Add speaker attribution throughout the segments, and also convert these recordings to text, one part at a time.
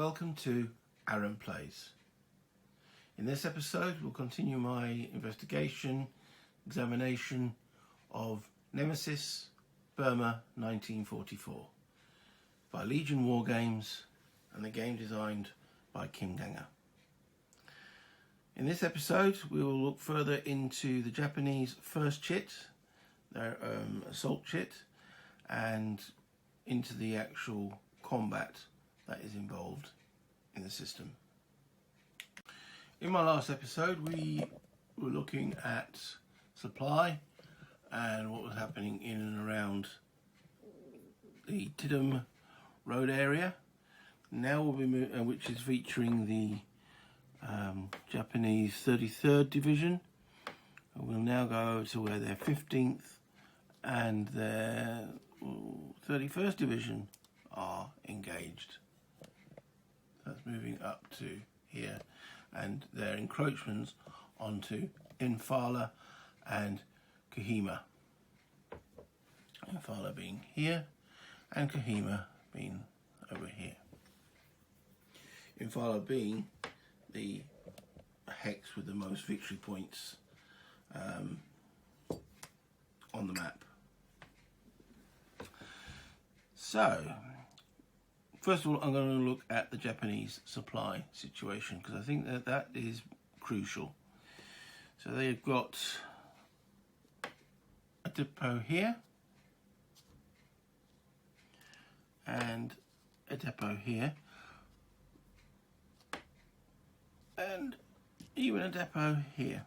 Speaker 1: welcome to Aaron Plays. In this episode we'll continue my examination of Nemesis, Burma 1944 by Legion War Games and the game designed by Kim Ganger. In this episode we will look further into the Japanese first chit, their Assault Chit, and into the actual combat that is involved in the system. In my last episode we were looking at supply and what was happening in and around the Tidham Road area. Now we'll be which is featuring the Japanese 33rd Division. And we'll now go to where their 15th and their 31st Division are engaged. That's moving up to here, and their encroachments onto Infala and Kohima. Infala being here and Kohima being over here. Infala being the hex with the most victory points on the map. So, first of all, I'm going to look at the Japanese supply situation because I think that is crucial. So they've got a depot here and a depot here and even a depot here,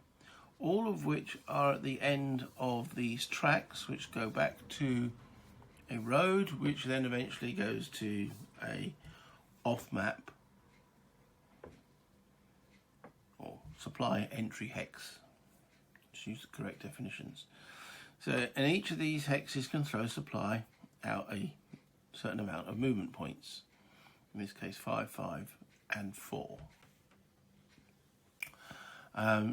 Speaker 1: all of which are at the end of these tracks which go back to a road which then eventually goes to a off-map or supply entry hex. Just use the correct definitions. So, and each of these hexes can throw supply out a certain amount of movement points. In this case, 5, 5, and 4.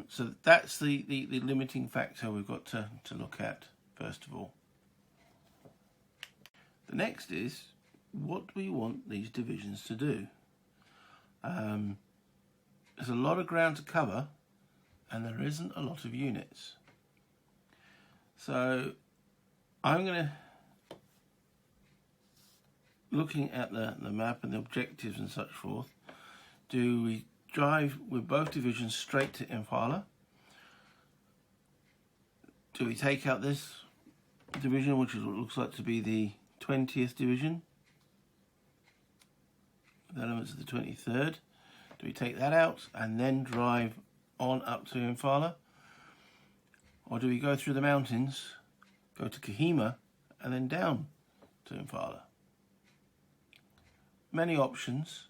Speaker 1: So that's the limiting factor we've got to look at first of all. The next is, what do we want these divisions to do? There's a lot of ground to cover and there isn't a lot of units. So I'm going to, looking at the map and the objectives and such forth, do we drive with both divisions straight to Infala? Do we take out this division, which is what looks like to be the 20th Division, with elements of the 23rd? Do we take that out and then drive on up to Infala? Or do we go through the mountains, go to Kohima, and then down to Infala? Many options,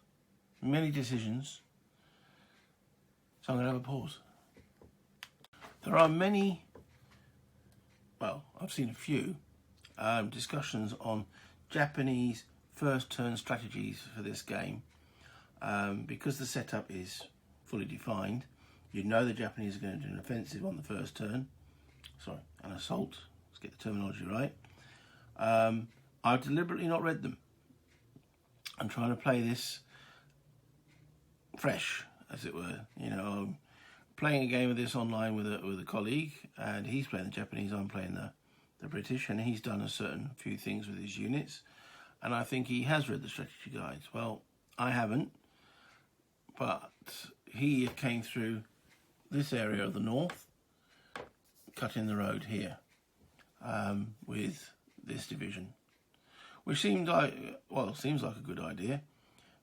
Speaker 1: many decisions, so I'm going to have a pause. There are many, well, I've seen a few discussions on Japanese first turn strategies for this game. Because the setup is fully defined, you know the Japanese are going to do an offensive on the first turn. Sorry, an assault. Let's get the terminology right. I've deliberately not read them. I'm trying to play this fresh, as it were. You know, I'm playing a game of this online with a colleague, and he's playing the Japanese, I'm playing the British, and he's done a certain few things with his units, and I think he has read the strategy guides. Well, I haven't, but he came through this area of the north, cutting the road here with this division, which seems like a good idea,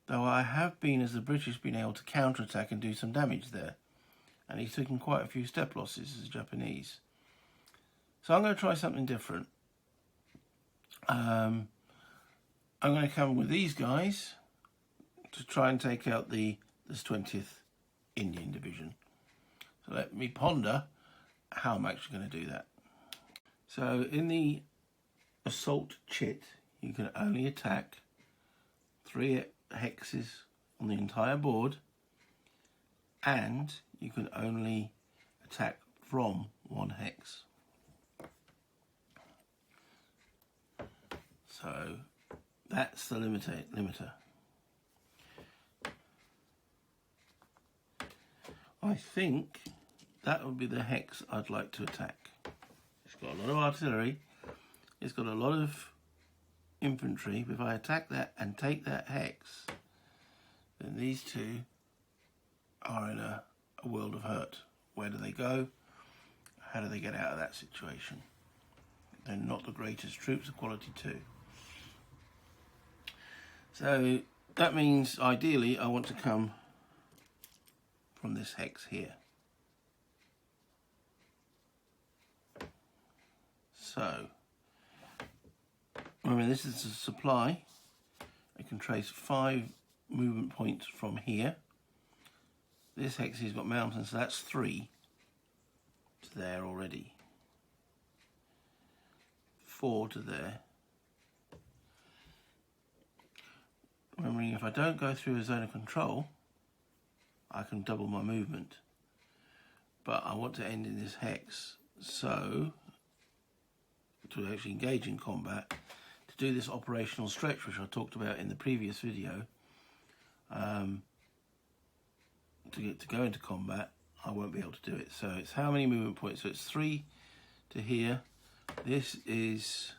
Speaker 1: though I have been, as the British, been able to counterattack and do some damage there, and he's taken quite a few step losses as the Japanese. So I'm going to try something different. I'm going to come with these guys to try and take out this 20th Indian Division. So let me ponder how I'm actually going to do that. So in the Assault Chit, you can only attack 3 hexes on the entire board, and you can only attack from 1 hex. So that's the limiter. I think that would be the hex I'd like to attack. It's got a lot of artillery, it's got a lot of infantry, but if I attack that and take that hex, then these two are in a world of hurt. Where do they go? How do they get out of that situation? They're not the greatest troops of quality 2. So that means ideally I want to come from this hex here. So remember, this is a supply. I can trace 5 movement points from here. This hex has got mountains, so that's 3 to there already. 4 to there. Remembering, if I don't go through a zone of control, I can double my movement. But I want to end in this hex, so to actually engage in combat, to do this operational stretch, which I talked about in the previous video, to go into combat, I won't be able to do it. So it's how many movement points? So it's 3 to here. This is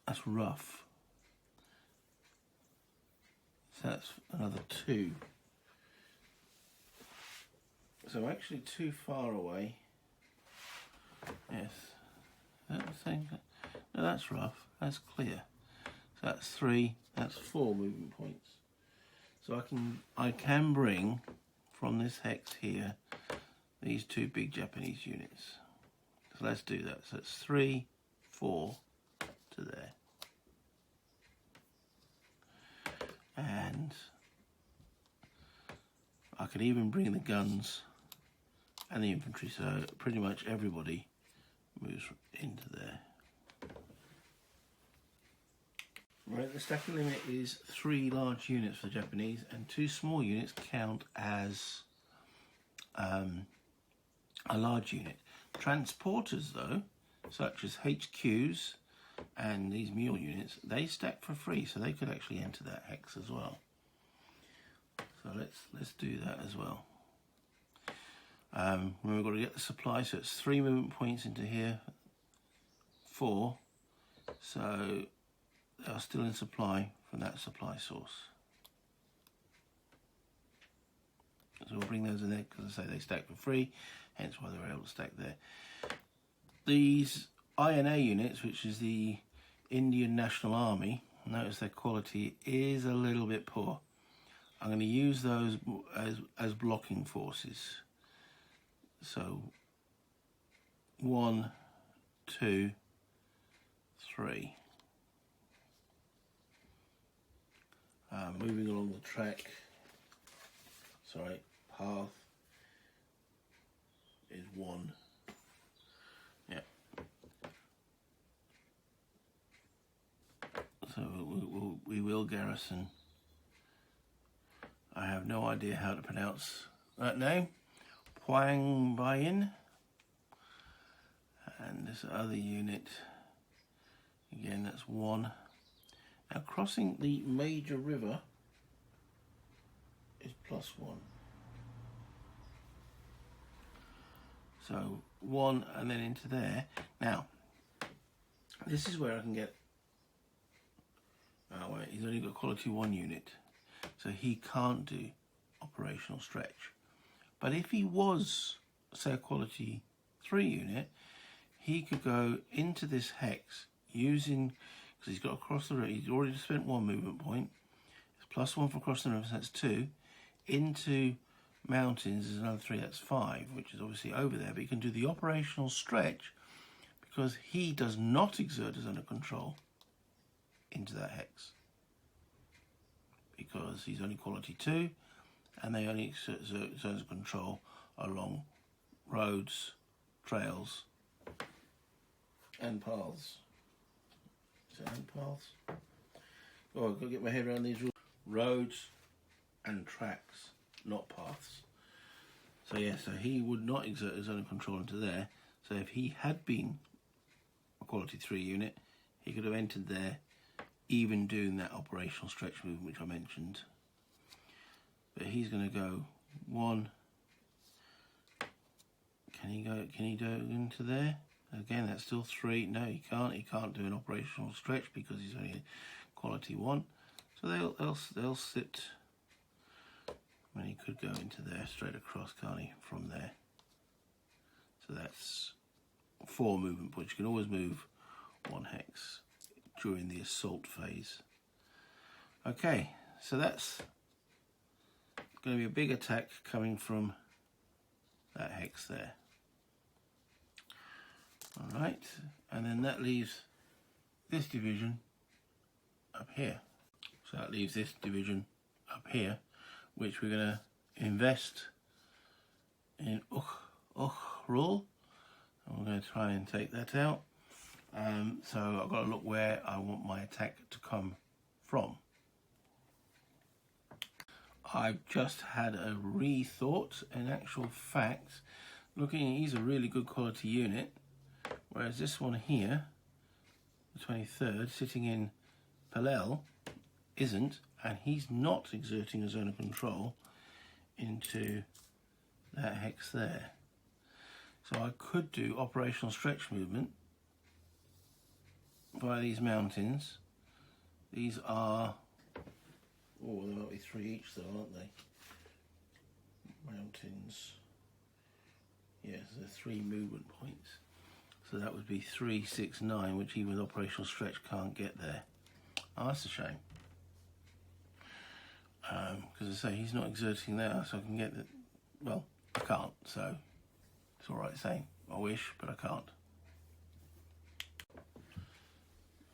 Speaker 1: that's rough. So that's another 2. So I'm actually too far away. Yes. Is that the same? No, that's rough. That's clear. So that's 3. That's 4 movement points. So I can bring from this hex here these 2 big Japanese units. So let's do that. So it's 3, 4 to there. And I could even bring the guns and the infantry, so pretty much everybody moves into there. Right, the stacking limit is 3 large units for the Japanese, and 2 small units count as a large unit. Transporters, though, such as HQs and these mule units, they stack for free, so they could actually enter that hex as well. So let's do that as well. We've got to get the supply, so it's 3 movement points into here, 4. So they are still in supply from that supply source. So we'll bring those in there because I say they stack for free, hence why they were able to stack there. These INA units, which is the Indian National Army, notice their quality is a little bit poor. I'm going to use those as blocking forces. So 1, 2, 3. Moving along the track, path is 1. Yeah. So we will garrison. I have no idea how to pronounce that name. Huang Bayin. And this other unit, again, that's 1. Now crossing the major river is +1. So 1 and then into there. Now, this is where I can get, oh wait, he's only got quality 1 unit. So he can't do operational stretch. But if he was, say, a quality 3 unit, he could go into this hex using, because he's got to cross the river, he's already spent 1 movement point, it's +1 for crossing the river, so that's 2, into mountains is another 3, that's 5, which is obviously over there, but he can do the operational stretch because he does not exert his under control into that hex, because he's only quality 2 and they only exert zones of control along roads, trails and paths. Is it and paths? Oh, I've got to get my head around these rules. Roads and tracks, not paths. So yeah, so he would not exert his own control into there. So if he had been a quality 3 unit, he could have entered there even doing that operational stretch movement which I mentioned. But he's going to go 1. Can he go into there? Again, that's still 3. No, he can't. He can't do an operational stretch because he's only a quality 1. So they'll sit. When he could go into there straight across, can't he? From there. So that's 4 movement points. You can always move 1 hex during the assault phase. Okay, so that's going to be a big attack coming from that hex there. Alright, and then that leaves this division up here. So that leaves this division up here, which we're going to invest in Ukhrul. And we're going to try and take that out. So I've got to look where I want my attack to come from. I've just had a rethought. In actual fact, looking, he's a really good quality unit, whereas this one here, the 23rd, sitting in Palel, isn't, and he's not exerting a zone of control into that hex there. So I could do operational stretch movement via these mountains. These are, oh, there might be 3 each though, aren't they? Mountains. Yes, there's 3 movement points. So that would be 3, 6, 9, which even with operational stretch can't get there. Oh, that's a shame. Because I say he's not exerting there, so I can get the, well, I can't, so it's alright saying I wish, but I can't.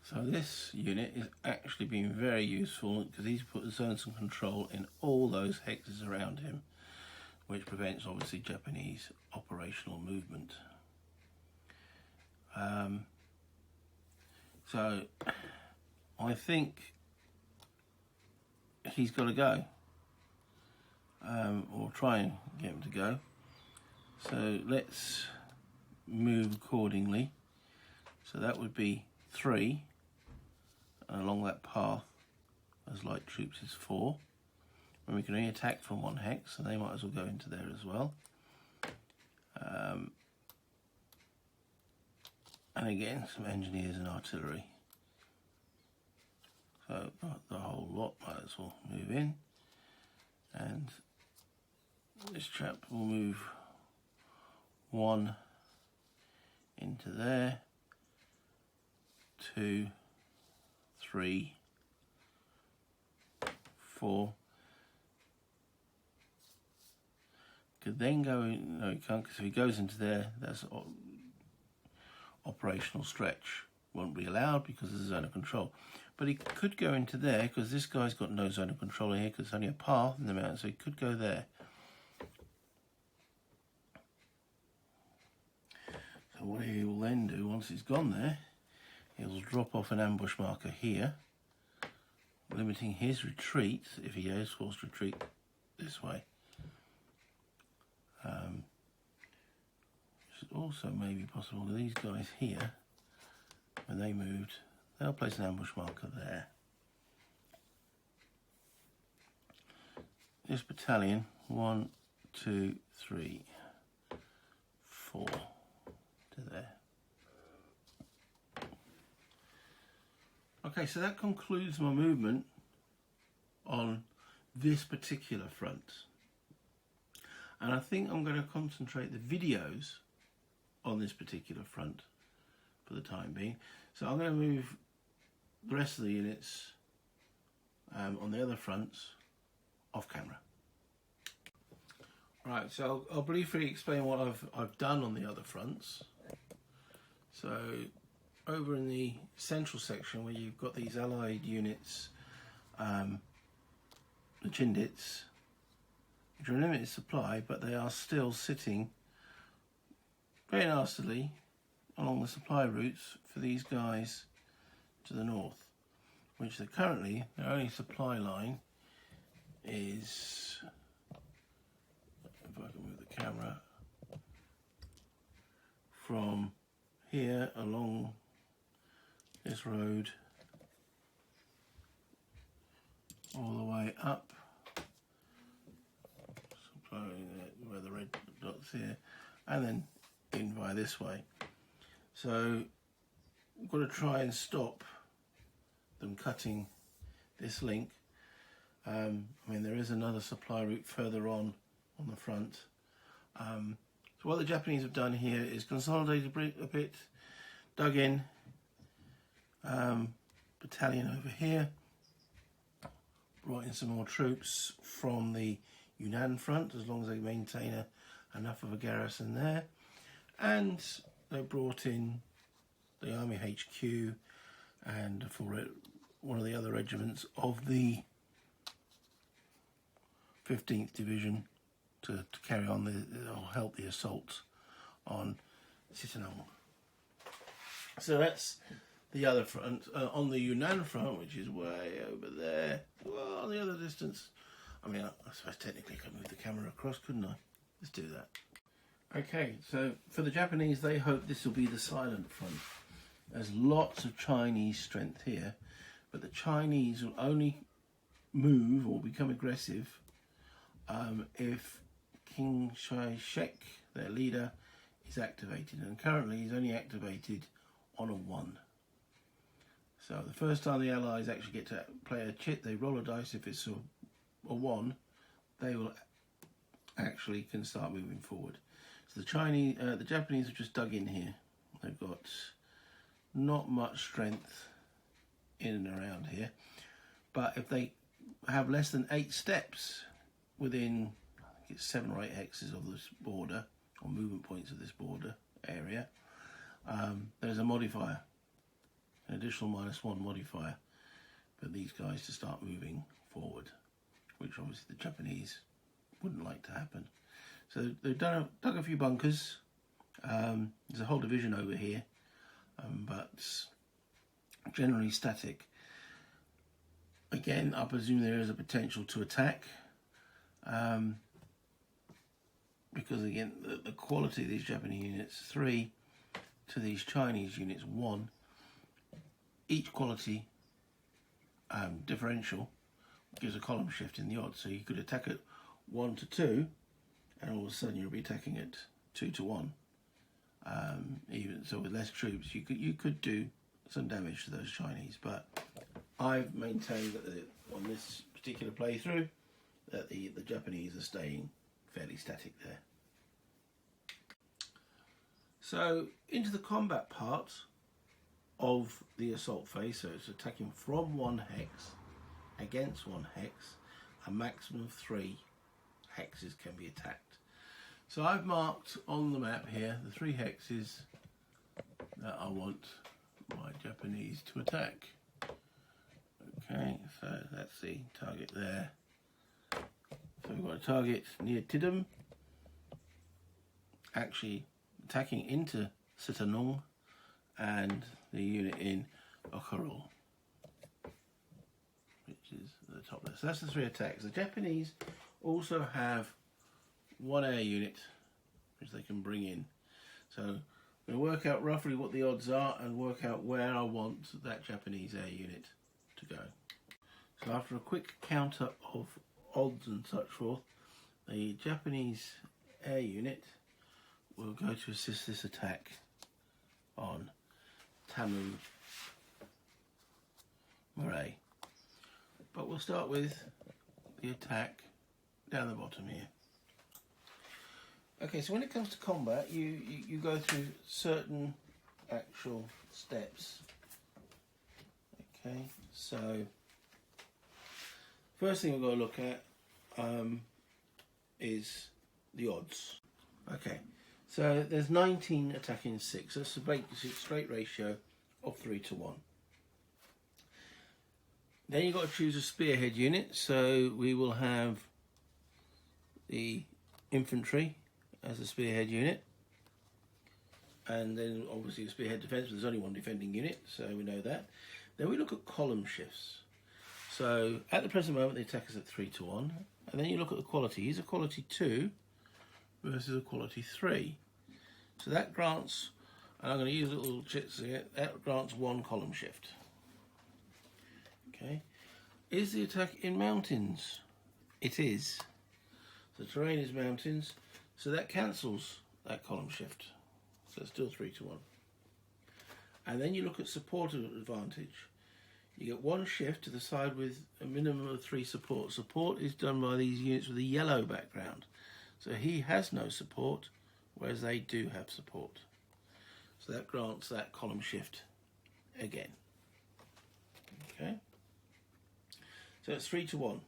Speaker 1: So this unit is actually being very useful because he's put zones of control in all those hexes around him, which prevents obviously Japanese operational movement. So I think he's got to go, or try and get him to go. So let's move accordingly. So that would be 3, and along that path as light troops is 4. And we can only attack from 1 hex, so they might as well go into there as well. And again, some engineers and artillery. So the whole lot might as well move in. And this chap will move 1 into there, 2, 3, 4. Could then go in, no he can't, because if he goes into there, that's operational stretch. Won't be allowed because there's a zone of control. But he could go into there because this guy's got no zone of control here because it's only a path in the mountain, so he could go there. So what he will then do once he's gone there, he'll drop off an ambush marker here, limiting his retreat if he is forced to retreat this way. Which also may be possible with these guys here, when they moved, they'll place an ambush marker there. This battalion, 1, 2, 3, 4 to there. Okay, so that concludes my movement on this particular front. And I think I'm going to concentrate the videos on this particular front for the time being. So I'm going to move the rest of the units on the other fronts off camera. Right, so I'll briefly explain what I've done on the other fronts. So over in the central section where you've got these allied units, the Chindits, which are a limited supply, but they are still sitting very nastily along the supply routes for these guys to the north, which are currently, their only supply line is, if I can move the camera, from here along this road all the way up, supplying where the red dots here, and then in via this way. So we've got to try and stop them cutting this link. I mean, there is another supply route further on the front. So what the Japanese have done here is consolidated a bit, dug in, battalion over here, brought in some more troops from the Yunnan front, as long as they maintain enough of a garrison there, and they brought in the Army HQ and for one of the other regiments of the 15th Division to carry on or help the assault on Chittagong. So that's the other front. On the Yunnan front, which is way over there, well, the other distance. I mean, I suppose technically I could move the camera across, couldn't I? Let's do that. Okay, so for the Japanese, they hope this will be the silent front. There's lots of Chinese strength here, but the Chinese will only move or become aggressive if King Shek, their leader, is activated. And currently he's only activated on a 1. So the first time the Allies actually get to play a chit, they roll a dice. If it's a 1, they will actually can start moving forward. So the Japanese have just dug in here. They've got not much strength in and around here, but if they have less than 8 steps within, I think it's 7 or 8 hexes of this border, or movement points of this border area, there's a modifier, an additional -1 modifier for these guys to start moving forward, which obviously the Japanese wouldn't like to happen. So they've dug a few bunkers. There's a whole division over here, but generally static. Again, I presume there is a potential to attack, because again, the quality of these Japanese units, 3 to these Chinese units, 1. Each quality differential gives a column shift in the odds. So you could attack at 1 to 2, and all of a sudden you'll be attacking at 2 to 1. Even so, with less troops, you could do some damage to those Chinese. But I've maintained that on this particular playthrough that the Japanese are staying fairly static there. So into the combat part of the assault phase, so it's attacking from 1 hex against 1 hex. A maximum of 3 hexes can be attacked. So I've marked on the map here the 3 hexes that I want my Japanese to attack. Okay, so that's the target there. So we've got a target near Tidum, actually attacking into Chittagong, and the unit in Okaro, which is the top left. So that's the 3 attacks. The Japanese also have 1 air unit which they can bring in. So I'm going to work out roughly what the odds are and work out where I want that Japanese air unit to go. So after a quick counter of odds and such forth, the Japanese air unit will go to assist this attack on Tamu Murray. But we'll start with the attack down the bottom here. Okay, so when it comes to combat, you go through certain actual steps. Okay, so first thing we've got to look at is the odds. Okay, so there's 19 attacking 6. That's a straight ratio of 3 to 1. Then you've got to choose a spearhead unit. So we will have the infantry as a spearhead unit, and then obviously the spearhead defence, but there's only 1 defending unit, so we know that. Then we look at column shifts. So at the present moment, the attack is at 3 to 1, and then you look at the quality. He's a quality 2 versus a quality 3. So that grants, and I'm going to use little chits here, that grants 1 column shift. Okay. Is the attack in mountains? It is. The terrain is mountains, so that cancels that column shift. So it's still 3 to 1. And then you look at support advantage. You get 1 shift to the side with a minimum of 3 support. Support is done by these units with a yellow background. So he has no support, whereas they do have support. So that grants that column shift again. Okay. So it's 3 to 1.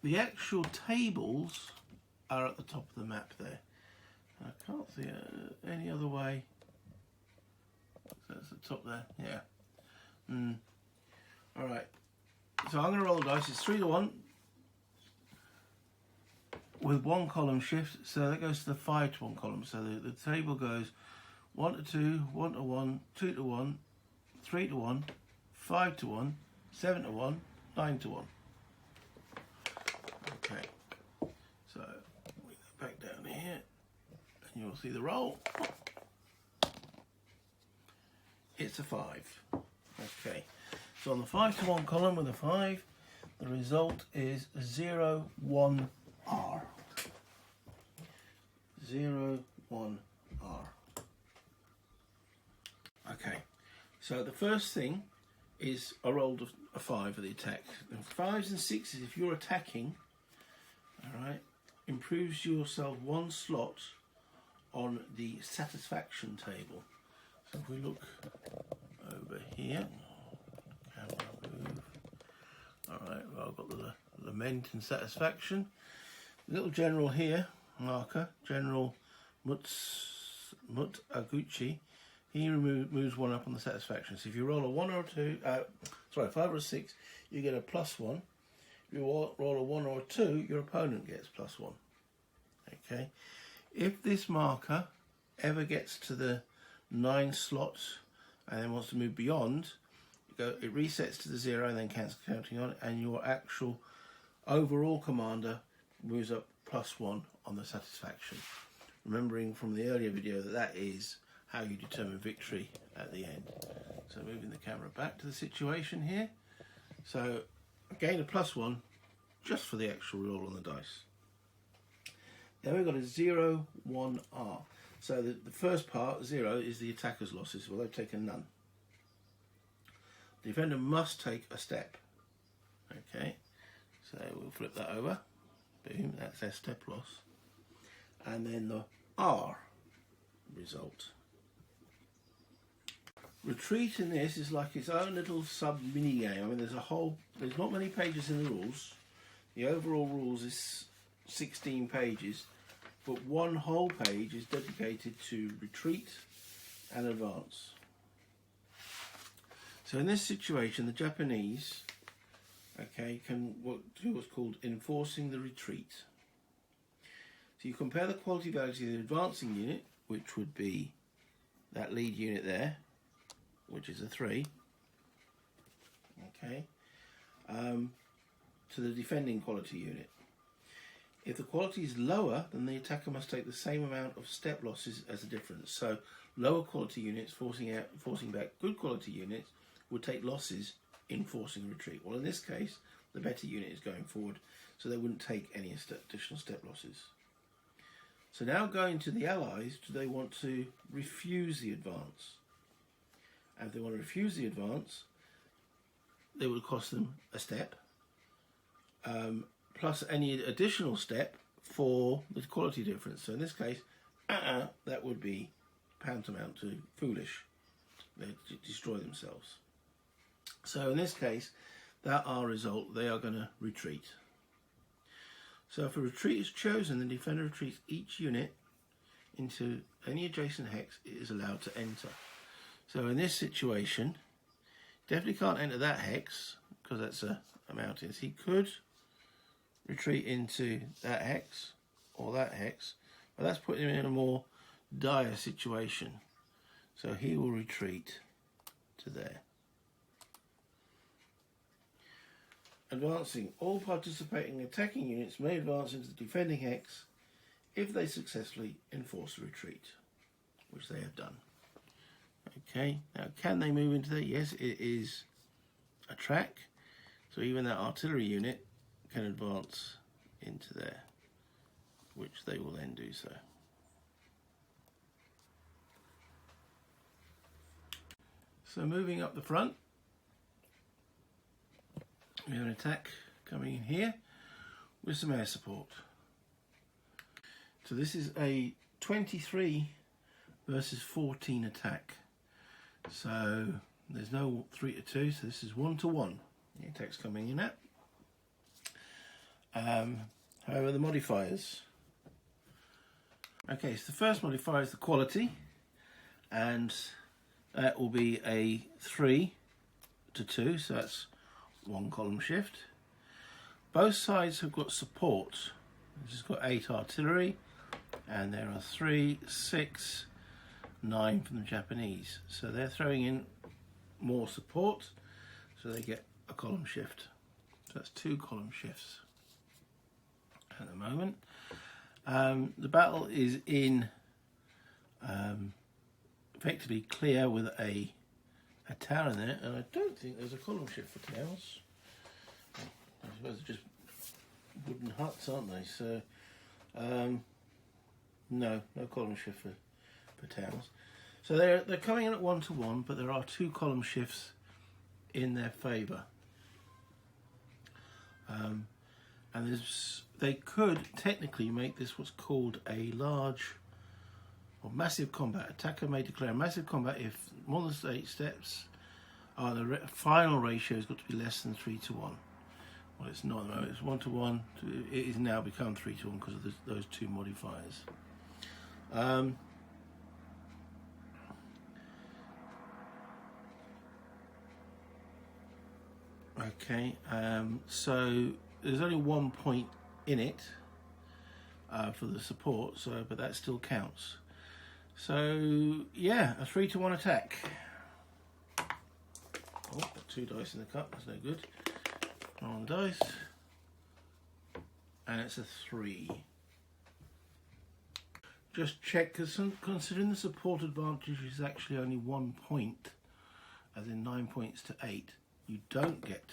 Speaker 1: The actual tables are at the top of the map there. I can't see any other way. So that's the top there, yeah. Alright, so I'm going to roll the dice. It's 3 to 1 with 1 column shift, so that goes to the 5 to 1 column. So the table goes 1 to 2, 1 to 1, 2 to 1, 3 to 1, 5 to 1, 7 to 1, 9 to 1. Okay, so we go back down here and you'll see the roll. It's a 5. Okay, so on the 5 to 1 column with a 5, the result is 0, 1, R. 0, 1, R. Okay, so the first thing is I rolled a 5 for the attack. And 5s and 6s, if you're attacking, alright, improves yourself 1 slot on the satisfaction table. So if we look over here, camera move. Alright, well, I've got the lament and satisfaction. The little general here, marker, General Mut Aguchi, he moves 1 up on the satisfaction. So if you roll a 1 or a 2, 5 or a 6, you get a +1. If you roll a 1 or a 2, your opponent gets +1. Okay. If this marker ever gets to the 9 slots and then wants to move beyond, it resets to the 0 and then counting on it, and your actual overall commander moves up +1 on the satisfaction. Remembering from the earlier video that is how you determine victory at the end. So moving the camera back to the situation here. So again a +1 just for the actual roll on the dice. Then we've got a 0, 1, R. So the first part, 0, is the attacker's losses. Well, they've taken none. The defender must take a step. Okay, so we'll flip that over. Boom, that's their step loss. And then the R result. Retreat in this is like its own little sub mini game. I mean, there's not many pages in the rules. The overall rules is 16 pages, but 1 whole page is dedicated to retreat and advance. So in this situation, the Japanese, okay, can do what's called enforcing the retreat. So you compare the quality values of the advancing unit, which would be that lead unit there, which is a 3, okay, to the defending quality unit. If the quality is lower, then the attacker must take the same amount of step losses as the difference. So lower quality units forcing back good quality units would take losses in forcing a retreat. Well, in this case, the better unit is going forward, so they wouldn't take any additional step losses. So now going to the Allies, do they want to refuse the advance? And if they want to refuse the advance, it would cost them a step, plus any additional step for the quality difference. So in this case, that would be tantamount to foolish. They'd destroy themselves. So in this case, that R result, they are going to retreat. So if a retreat is chosen, the defender retreats each unit into any adjacent hex it is allowed to enter. So in this situation, definitely can't enter that hex because that's a mountain. He could retreat into that hex or that hex, but that's putting him in a more dire situation. So he will retreat to there. Advancing. All participating attacking units may advance into the defending hex if they successfully enforce a retreat, which they have done. Okay, now can they move into there? Yes, it is a track, so even that artillery unit can advance into there, which they will then do so. So moving up the front, we have an attack coming in here with some air support. So this is a 23 versus 14 attack. So there's no 3 to 2, so this is 1 to 1. The attack's coming in at. However, the modifiers. Okay, so the first modifier is the quality, and that will be a 3 to 2, so that's 1 column shift. Both sides have got support. This has got 8 artillery, and there are 3, 6, 9 from the Japanese. So they're throwing in more support, so they get a column shift. So that's 2 column shifts at the moment. The battle is in effectively clear with a tower in there, and I don't think there's a column shift for towers. I suppose they're just wooden huts, aren't they? So no column shift for towers. So they're coming in at 1 to 1, but there are 2 column shifts in their favour. And they could technically make this what's called a large or massive combat. Attacker may declare massive combat if more than 8 steps are the final ratio has got to be less than 3 to 1. Well, it's not at the moment. It's 1 to 1. It has now become 3 to 1 because of those 2 modifiers. Okay, so there's only 1 point in it for the support, but that still counts. So yeah, a 3 to 1 attack. Oh, got 2 dice in the cup. That's no good. On dice, and it's a 3. Just check, because considering the support advantage is actually only 1 point, as in 9 points to 8, you don't get.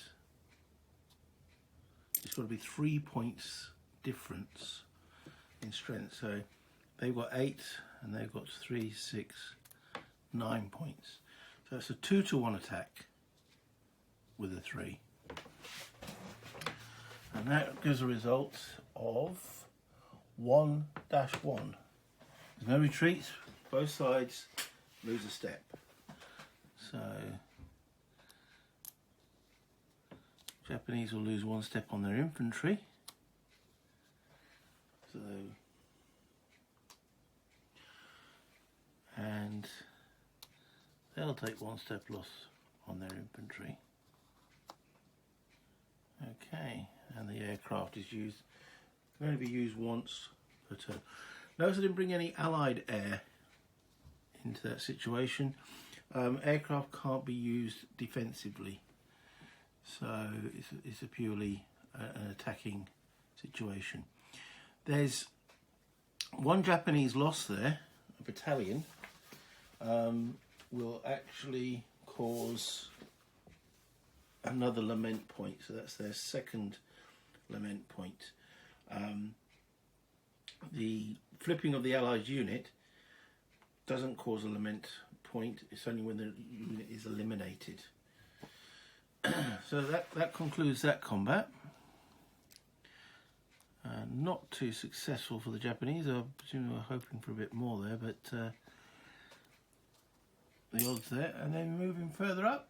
Speaker 1: It's got to be 3 points difference in strength. So they've got 8, and they've got 3, 6, 9 points. So it's a 2 to 1 attack with a 3. And that gives a result of 1-1. There's no retreat, both sides lose a step. So Japanese will lose 1 step on their infantry. So, and they'll take 1 step loss on their infantry. Okay, and the aircraft is used, can only be used once per turn. Notice I didn't bring any allied air into that situation. Aircraft can't be used defensively, so it's a purely an attacking situation. There's 1 Japanese loss there, a battalion, will actually cause another lament point, so that's their 2nd lament point. The flipping of the Allied unit doesn't cause a lament point, it's only when the unit is eliminated. So that concludes that combat. Not too successful for the Japanese. I presume they were hoping for a bit more there, but the odds there. And then moving further up.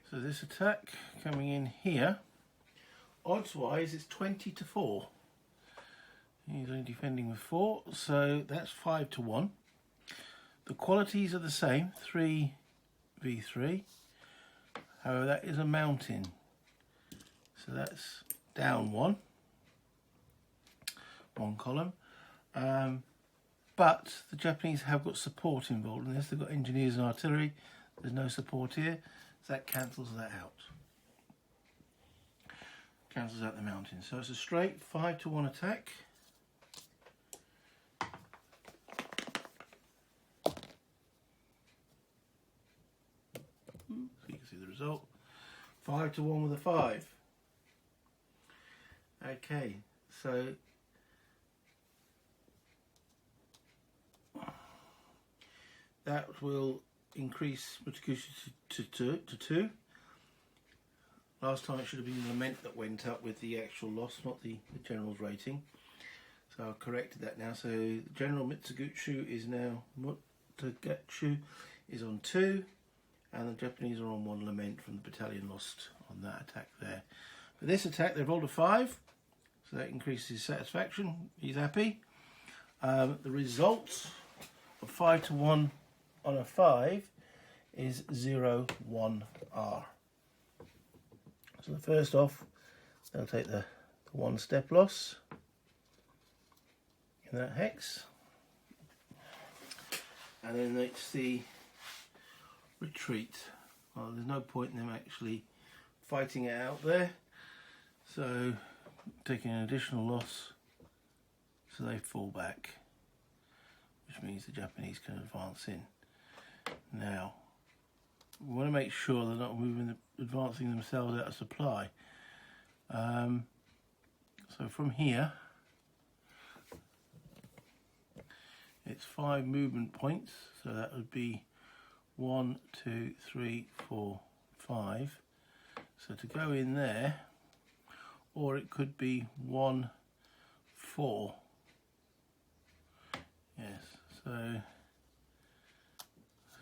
Speaker 1: So this attack coming in here, odds-wise, it's 20 to 4. He's only defending with 4, so that's 5 to 1. The qualities are the same, 3v3. However, that is a mountain, so that's down 1 column. But the Japanese have got support involved in this. They've got engineers and artillery. There's no support here, so that cancels that out. Cancels out the mountain. So it's a straight 5 to 1 attack. so you can see the result. 5-1 with a 5. Okay, so that will increase Mutakushi to 2. Last time it should have been Lament that went up with the actual loss, not the general's rating. So I've corrected that now. So the General Mitsuguchu is now is on 2, and the Japanese are on 1 Lament from the battalion lost on that attack there. For this attack they've rolled a 5, so that increases his satisfaction. He's happy. The result of 5-1 on a 5 is 0-1R. So first off, they'll take the 1 step loss in that hex, and then it's the retreat. Well, there's no point in them actually fighting it out there, so taking an additional loss, so they fall back, which means the Japanese can advance in. Now we want to make sure they're not advancing themselves out of supply. So from here, it's 5 movement points, so that would be 1, 2, 3, 4, 5. So to go in there, or it could be 1, 4. Yes, so let's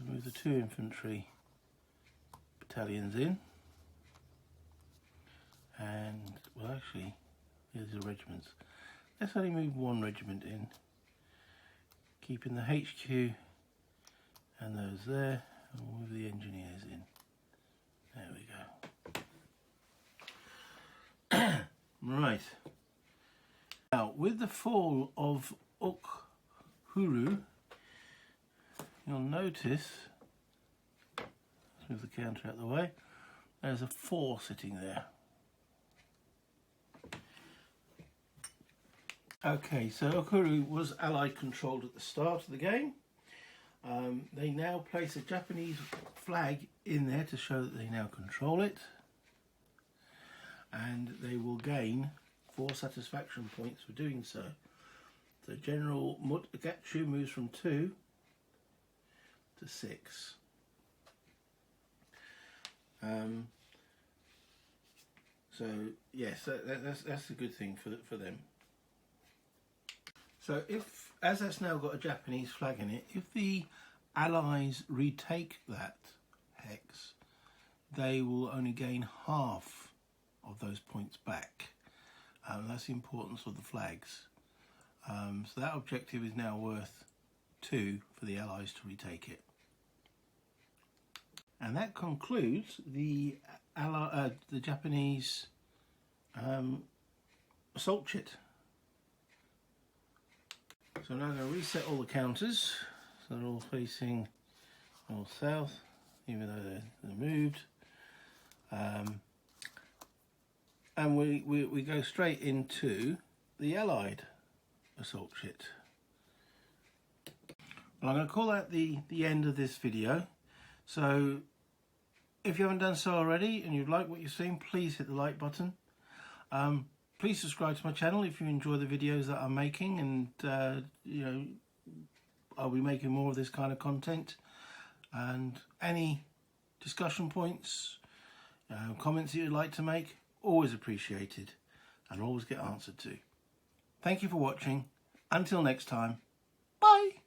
Speaker 1: move the 2 infantry battalions in, and well, actually these are regiments. Let's only move 1 regiment in, keeping the HQ and those there, and we'll move the engineers in. There we go. Right, now with the fall of Ukhuru, you'll notice, let's move the counter out of the way, there's a 4 sitting there. Okay, so Ukhuru was Allied controlled at the start of the game. They now place a Japanese flag in there to show that they now control it, and they will gain 4 satisfaction points for doing so. So General Mutagachu moves from 2 to 6. So yes, that's a good thing for them. So if, as that's now got a Japanese flag in it, if the Allies retake that hex, they will only gain half of those points back. That's the importance of the flags. So that objective is now worth 2 for the Allies to retake it. And that concludes the Japanese Assault Chit. So now I'm going to reset all the counters, so they're all facing north-south, even though they're moved. And we go straight into the Allied Assault Chit. Well, I'm going to call that the end of this video. So if you haven't done so already and you like what you've seen, please hit the like button. Please subscribe to my channel if you enjoy the videos that I'm making, and you know, I'll be making more of this kind of content. And any discussion points, comments that you'd like to make, always appreciated and always get answered to. Thank you for watching. Until next time, bye.